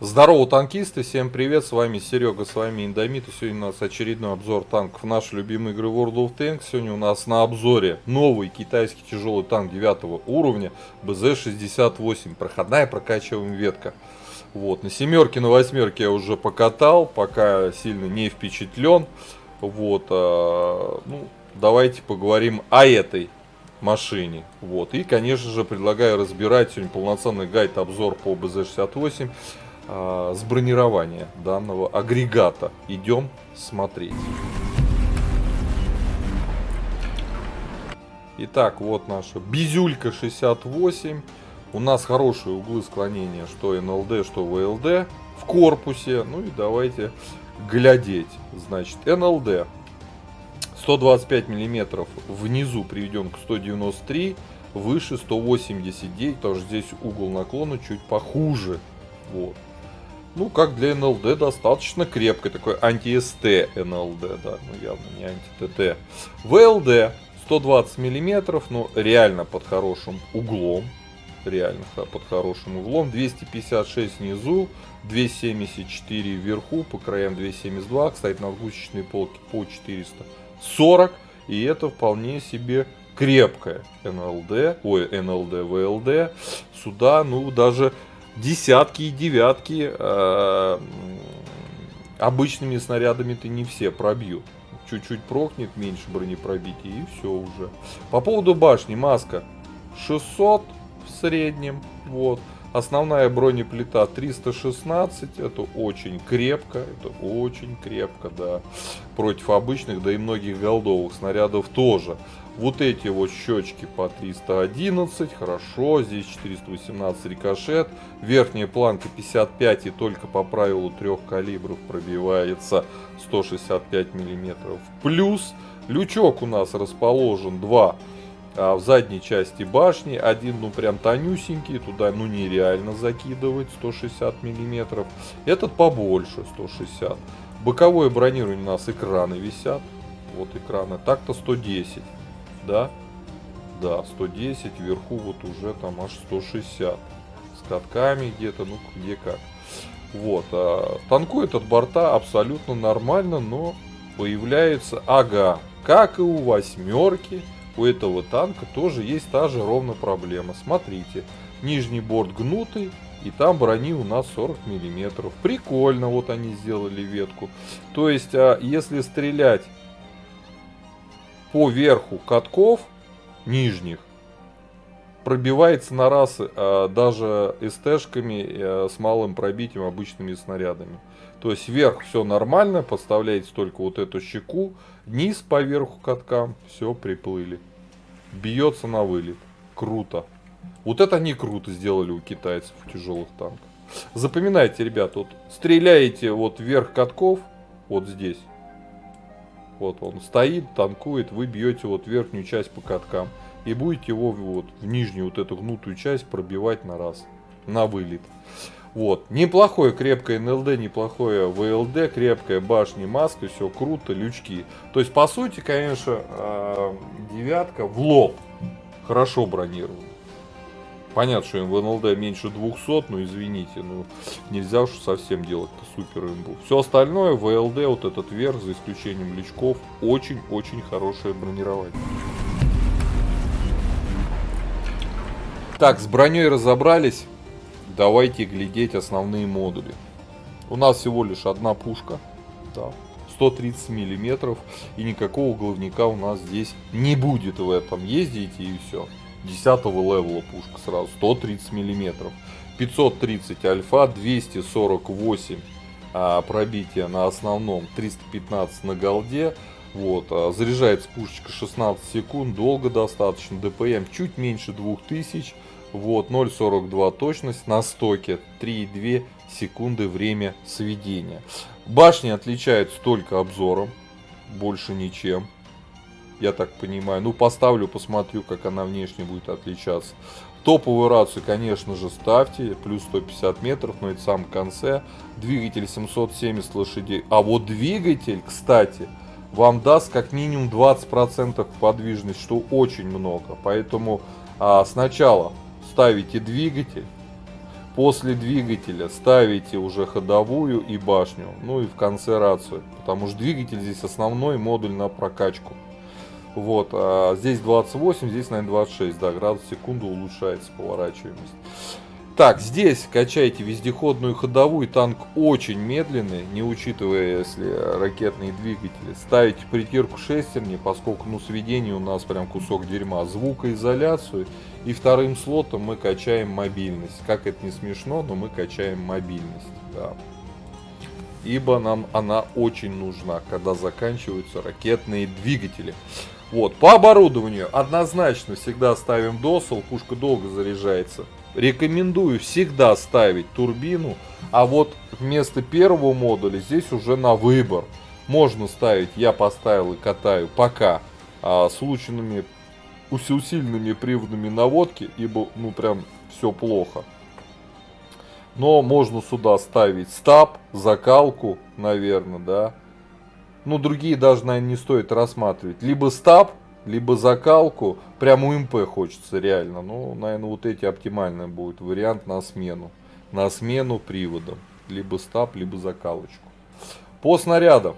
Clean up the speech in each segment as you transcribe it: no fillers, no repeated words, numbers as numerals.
Здорово, танкисты, всем привет, с вами Серега, с вами Индомит, и сегодня у нас очередной обзор танков нашей любимой игры World of Tanks. Сегодня у нас на обзоре новый китайский тяжелый танк 9 уровня БЗ-68, проходная прокачиваемая ветка. Вот, на семерке, на восьмерке я уже покатал, пока сильно не впечатлен. Вот, давайте поговорим о этой машине. Вот. И, конечно же, предлагаю разбирать сегодня полноценный гайд-обзор по БЗ-68 с бронирования данного агрегата. Идем смотреть. Итак, вот наша Бизюлька 68. У нас хорошие углы склонения, что НЛД, что ВЛД в корпусе. Ну и давайте глядеть. Значит, НЛД 125 миллиметров внизу приведен к 193, выше 189, потому что здесь угол наклона чуть похуже. Вот. Ну, как для НЛД достаточно крепкое, такой анти-СТ НЛД, да, ну явно не анти-ТТ. ВЛД 120 миллиметров, но реально под хорошим углом. Реально под хорошим углом. 256 внизу, 274 вверху, по краям 272. Кстати, надгусечные полки по 440. И это вполне себе крепкое НЛД, ВЛД. Сюда, ну, даже десятки и девятки обычными снарядами-то не все пробьют. Чуть-чуть прокнет, меньше бронепробития, и все уже. По поводу башни, маска 600 в среднем. Вот. Основная бронеплита 316, это очень крепко, да, против обычных, да и многих голдовых снарядов тоже. Вот эти вот щечки по 311, хорошо, здесь 418 рикошет, верхняя планка 55 и только по правилу 3 калибров пробивается 165 миллиметров. Плюс лючок у нас расположен 2. В задней части башни один, ну прям тонюсенький, туда ну нереально закидывать 160 миллиметров. Этот побольше 160. Боковое бронирование у нас экраны висят. Вот экраны. Так-то 110. Да? Да, 110. Вверху вот уже там аж 160. С катками где-то, ну где как. Вот. Танкует от борта абсолютно нормально, но появляется, ага, как и у восьмерки. У этого танка тоже есть та же ровно проблема. Смотрите, нижний борт гнутый, и там брони у нас 40 миллиметров. Прикольно, вот они сделали ветку. То есть, если стрелять по верху катков нижних, пробивается на раз даже СТ-шками с малым пробитием обычными снарядами. То есть вверх все нормально, подставляете только вот эту щеку, низ по верху каткам, все приплыли. Бьется на вылет. Круто. Вот это они круто сделали у китайцев в тяжелых танках. Запоминайте, ребят, вот стреляете вот вверх катков, вот здесь. Вот он стоит, танкует, вы бьете вот верхнюю часть по каткам. И будете его вот в нижнюю вот эту гнутую часть пробивать на раз. На вылет. Вот. Неплохое крепкое НЛД, неплохое ВЛД, крепкая башня, маска, все круто, лючки. То есть, по сути, конечно, девятка в лоб хорошо бронирована. Понятно, что в НЛД меньше 200, но извините, ну нельзя уж совсем делать-то супер имбу. Все остальное, ВЛД, вот этот верх, за исключением лючков, очень-очень хорошее бронирование. Так, с броней разобрались. Давайте глядеть основные модули. У нас всего лишь одна пушка, да, 130 миллиметров, и никакого головника у нас здесь не будет в этом. Ездите и все. 10-го левела пушка сразу, 130 миллиметров. 530 альфа, 248 пробитие на основном, 315 на голде. Вот, заряжается пушечка 16 секунд, долго достаточно, ДПМ чуть меньше 2000. Вот, 0,42 точность на стоке, 3,2 секунды время сведения. Башня отличается только обзором, больше ничем, я так понимаю. Ну, поставлю, посмотрю, как она внешне будет отличаться. Топовую рацию, конечно же, ставьте, плюс 150 метров, но это в самом конце. Двигатель 770 лошадей. А вот двигатель, кстати, вам даст как минимум 20% подвижность, что очень много. Поэтому сначала ставите двигатель, После двигателя ставите уже ходовую и башню, ну и в конце рацию, потому что двигатель здесь основной модуль на прокачку. Вот, а здесь 28, здесь, наверное, 26, да, градус в секунду улучшается поворачиваемость. Так, здесь качайте вездеходную ходовую, танк очень медленный, не учитывая, если ракетные двигатели. Ставите притирку шестерни, поскольку, ну, сведение у нас прям кусок дерьма. Звукоизоляцию, и вторым слотом мы качаем мобильность. Как это не смешно, но мы качаем мобильность, да. Ибо нам она очень нужна, когда заканчиваются ракетные двигатели. Вот, по оборудованию однозначно всегда ставим досел, пушка долго заряжается. Рекомендую всегда ставить турбину, а вот вместо первого модуля здесь уже на выбор. Можно ставить, я поставил и катаю пока с усиленными приводами наводки, ибо ну прям все плохо. Но можно сюда ставить стаб, закалку, наверное, да. Ну, другие даже, наверное, не стоит рассматривать. Либо стаб, либо закалку. Прям у МП хочется реально. Ну, наверное, вот эти оптимальный будет вариант на смену. На смену приводом. Либо стаб, либо закалочку. По снарядам.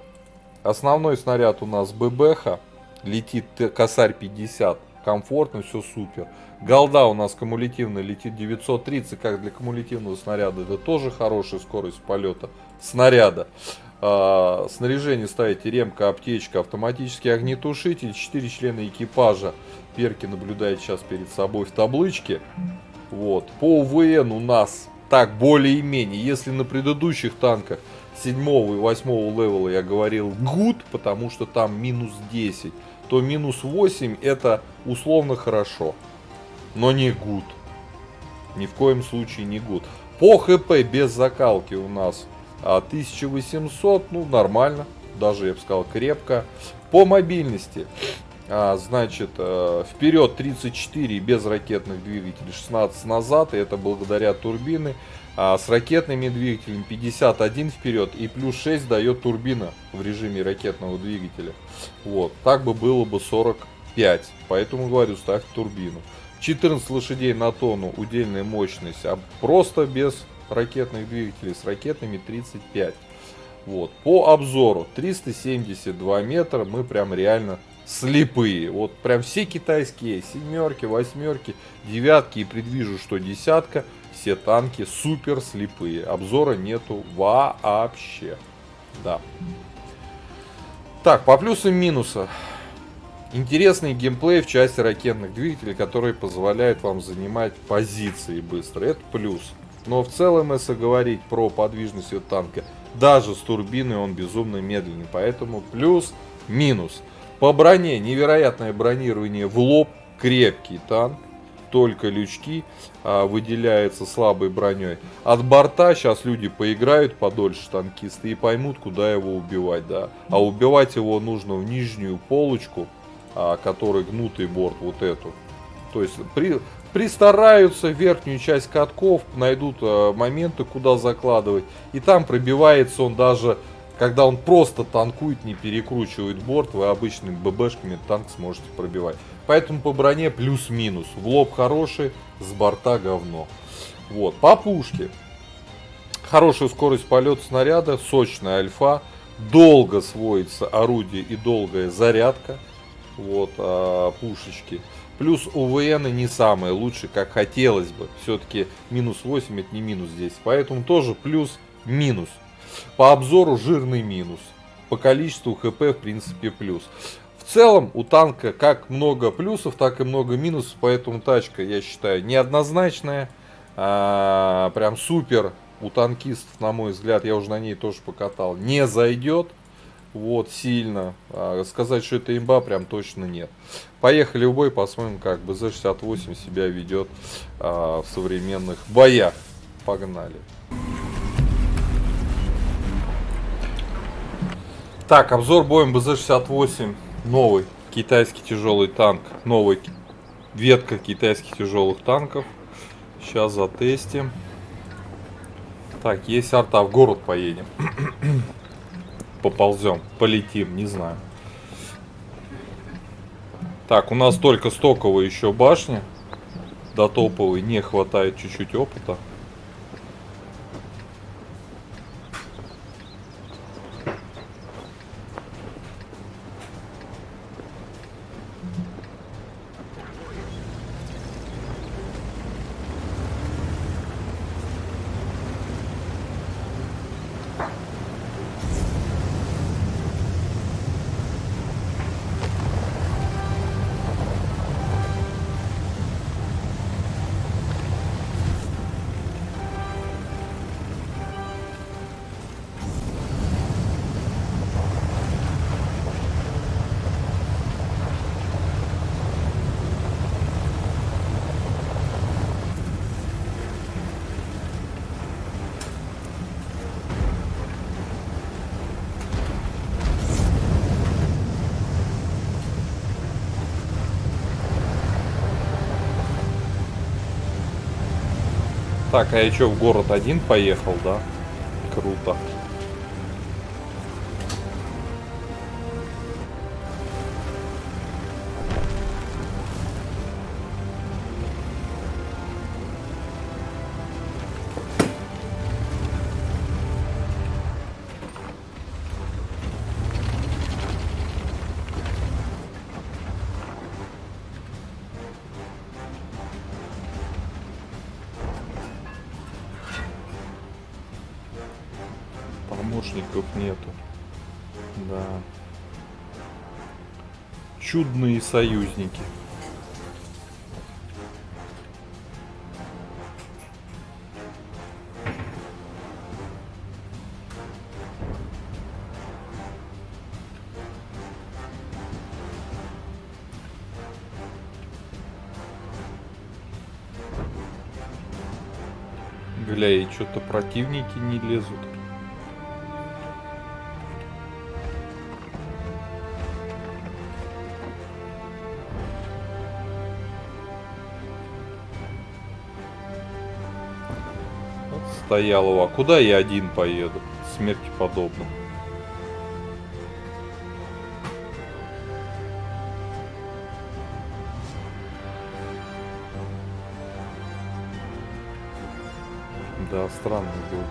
Основной снаряд у нас ББХ. Летит косарь 50. Комфортно, все супер. Голда у нас кумулятивная, летит 930, как для кумулятивного снаряда. Это тоже хорошая скорость полета снаряда. Снаряжение ставите ремка, аптечка, автоматический огнетушитель, 4 члена экипажа. Перки наблюдает сейчас перед собой в табличке. Вот. По УВН у нас так более-менее. Если на предыдущих танках 7 и 8 левела я говорил good, потому что там минус 10, то минус 8 это условно хорошо, но не good. Ни в коем случае не good. По ХП без закалки у нас 1800, ну нормально, даже я бы сказал крепко. По мобильности, значит, вперед 34 без ракетных двигателей, 16 назад, и это благодаря турбины. С ракетными двигателями 51 вперед и плюс 6 дает турбина в режиме ракетного двигателя. Вот, так бы было бы 45, поэтому говорю, ставь турбину. 14 лошадей на тонну удельная мощность, а просто без ракетных двигателей, с ракетными 35. Вот, по обзору 372 метра, мы прям реально слепые. Вот прям все китайские семерки, восьмерки, девятки и предвижу, что десятка. Все танки супер слепые. Обзора нету вообще. Да. Так, по плюсам и минусам. Интересный геймплей в части ракетных двигателей, который позволяет вам занимать позиции быстро. Это плюс. Но в целом, если говорить про подвижность этого танка, даже с турбиной он безумно медленный. Поэтому плюс-минус. По броне невероятное бронирование в лоб. Крепкий танк. Только лючки выделяется слабой броней. От борта сейчас люди поиграют подольше, танкисты, и поймут, куда его убивать. Да. А убивать его нужно в нижнюю полочку, который гнутый борт, вот эту. То есть пристараются, верхнюю часть катков, найдут моменты, куда закладывать. И там пробивается он даже, когда он просто танкует, не перекручивает борт, вы обычными ББшками танк сможете пробивать. Поэтому по броне плюс-минус. В лоб хороший, с борта говно. Вот, по пушке. Хорошая скорость полета снаряда, сочная альфа. Долго сводится орудие и долгая зарядка. Вот, пушечки. Плюс УВН не самые лучшие, как хотелось бы. Все-таки минус 8 это не минус 10. Поэтому тоже плюс-минус. По обзору жирный минус. По количеству ХП в принципе плюс. В целом у танка как много плюсов, так и много минусов. Поэтому тачка, я считаю, неоднозначная. Прям супер у танкистов, на мой взгляд, я уже на ней тоже покатал, не зайдет. Вот, сильно. Сказать, что это имба, прям точно нет. Поехали в бой, посмотрим, как БЗ-68 себя ведет в современных боях. Погнали. Так, обзор боем БЗ-68. Новый китайский тяжелый танк. Новая ветка китайских тяжелых танков. Сейчас затестим. Так, есть арта, в город поедем. Поползем, полетим, не знаю. Так, у нас только стоковая еще башня. До топовой не хватает чуть-чуть опыта. Так, а я что, в город один поехал, да? Круто. Помощников нету. Да. Чудные союзники. Гля, и что-то противники не лезут. Стоялова. Куда я один поеду? Смерти подобно. Да, странный был.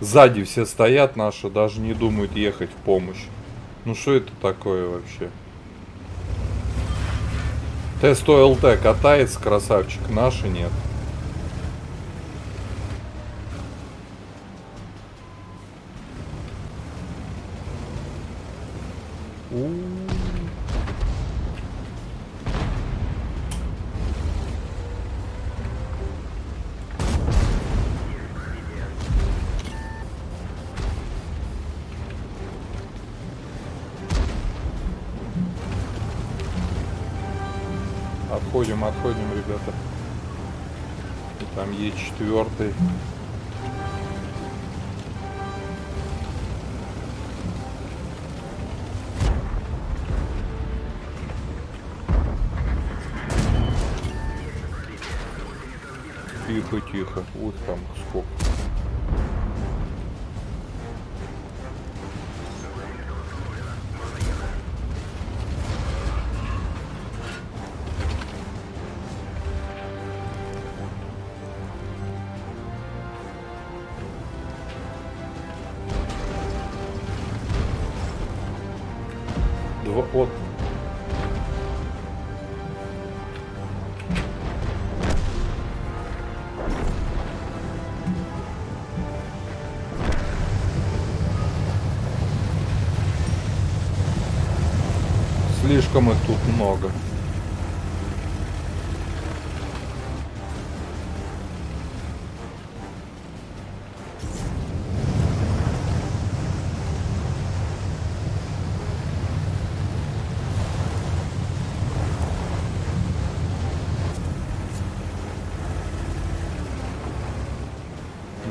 Сзади все стоят наши, даже не думают ехать в помощь. Ну что это такое вообще? Т-100 ЛТ катается, красавчик, наши нет. Отходим, отходим, ребята. И там Е4. Тихо, тихо. Вот там сколько. Вот. Слишком их тут много.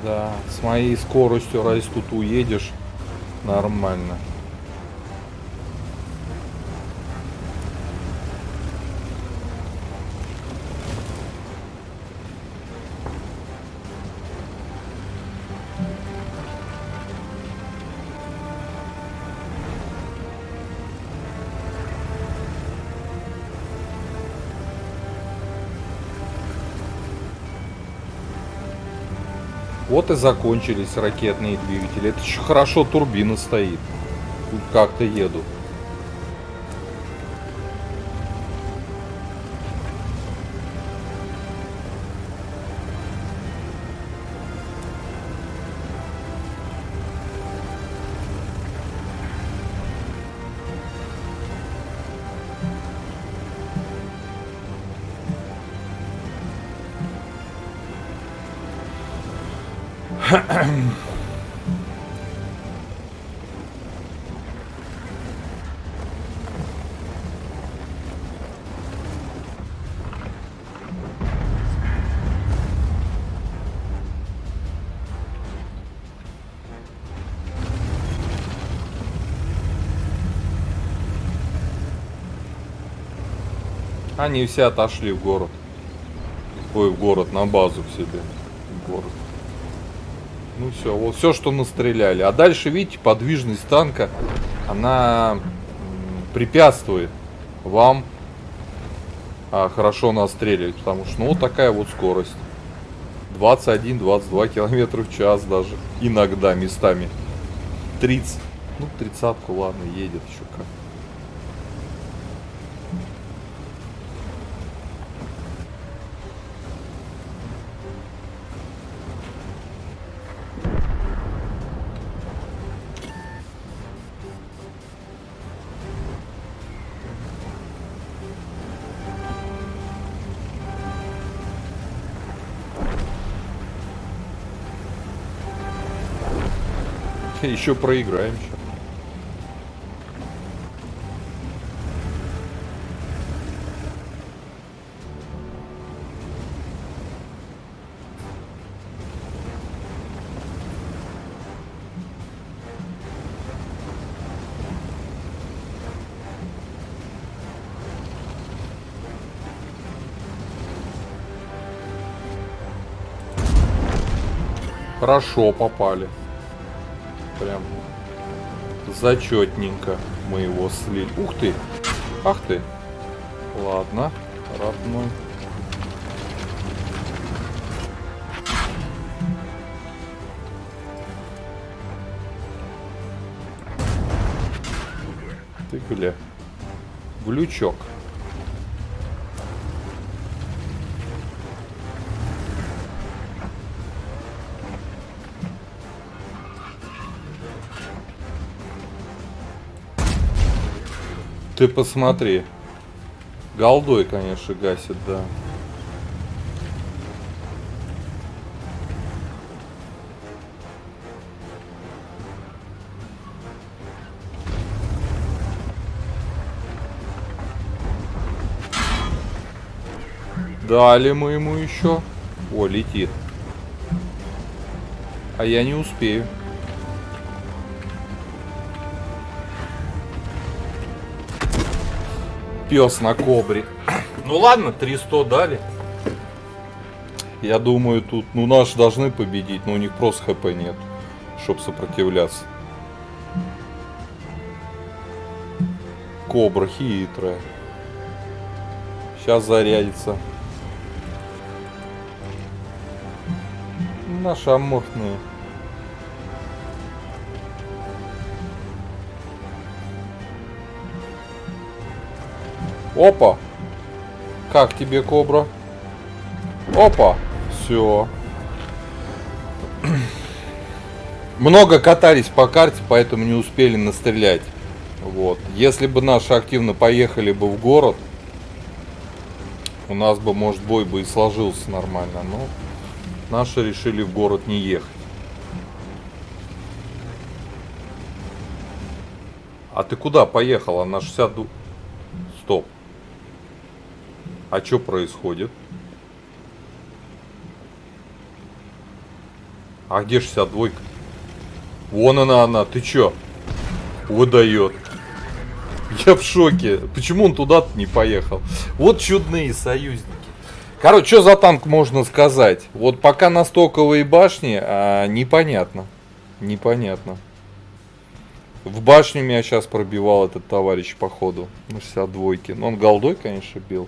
Да, с моей скоростью, раз тут уедешь, нормально. Вот и закончились ракетные двигатели. Это еще хорошо турбина стоит. Тут как-то еду. Они все отошли в город. Ой, в город, на базу к себе. В город. Ну все, вот все, что настреляли. А дальше, видите, подвижность танка, она препятствует вам хорошо настреливать. Потому что, ну, вот такая вот скорость. 21-22 километра в час даже. Иногда местами. 30. Ну, 30-ку, ладно, едет еще как. Еще проиграем сейчас. Хорошо попали. Прям зачетненько мы его слили. Ух ты! Ах ты! Ладно, родной. Ты гля. Глючок. Ты посмотри. Голдой, конечно, гасит, да. Дали мы ему еще. О, летит. А я не успею. Пес на кобре. Ну ладно, 300 дали. Я думаю, тут, ну, наши должны победить, но у них просто хп нет, чтобы сопротивляться. Кобра хитрая. Сейчас зарядится. Наши аморфные. Опа! Как тебе, кобра? Опа! Все. Много катались по карте, поэтому не успели настрелять. Вот. Если бы наши активно поехали бы в город, у нас бы, может, бой бы и сложился нормально. Но наши решили в город не ехать. А ты куда поехала? На 60... Стоп. А что происходит? А где 62-ка? Вон она. Ты чё? Выдает. Я в шоке. Почему он туда-то не поехал? Вот чудные союзники. Короче, что за танк можно сказать? Вот пока на стоковой башне непонятно. Непонятно. В башню меня сейчас пробивал этот товарищ, походу, на 62-ке. Но он голдой, конечно, бил.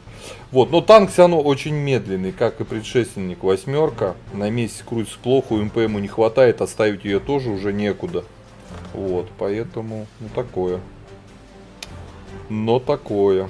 Вот, но танк все равно очень медленный, как и предшественник. 8-ка. На месте крутится плохо, у МП ему не хватает, оставить ее тоже уже некуда. Вот, поэтому, ну, такое. Но такое.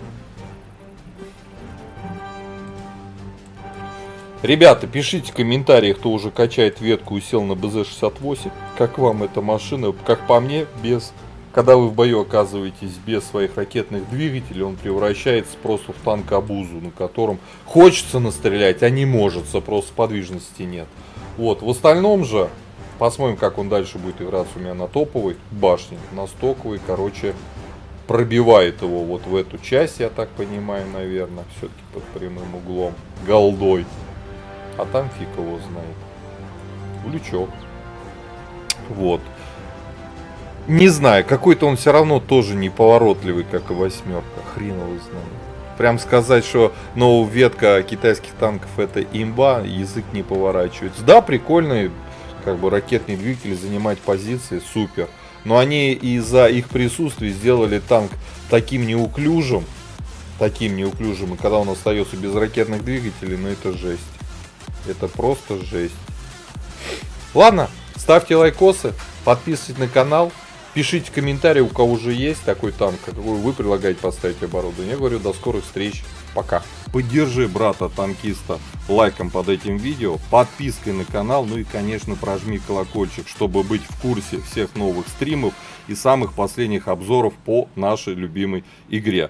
Ребята, пишите в комментариях, кто уже качает ветку и сел на БЗ-68. Как вам эта машина? Как по мне, без когда вы в бою оказываетесь без своих ракетных двигателей, он превращается просто в танк-обузу, на котором хочется настрелять, а не может, просто подвижности нет. Вот, в остальном же, посмотрим, как он дальше будет играться у меня на топовой башне. На стоковой, короче, пробивает его вот в эту часть, я так понимаю, наверное, все-таки под прямым углом, голдой. А там фиг его знает. Лючок. Вот. Не знаю, какой-то он все равно тоже неповоротливый, как и восьмерка. Хрен его знает. Прям сказать, что новая ветка китайских танков это имба, язык не поворачивается. Да, прикольный, как бы ракетный двигатель, занимать позиции, супер. Но они из-за их присутствия сделали танк таким неуклюжим. И когда он остается без ракетных двигателей, ну это жесть. Это просто жесть. Ладно, ставьте лайкосы, подписывайтесь на канал. Пишите комментарии, у кого уже есть такой танк, какой вы предлагаете поставить оборудование. Я говорю, до скорых встреч. Пока. Поддержи брата-танкиста лайком под этим видео, подпиской на канал, ну и, конечно, прожми колокольчик, чтобы быть в курсе всех новых стримов и самых последних обзоров по нашей любимой игре.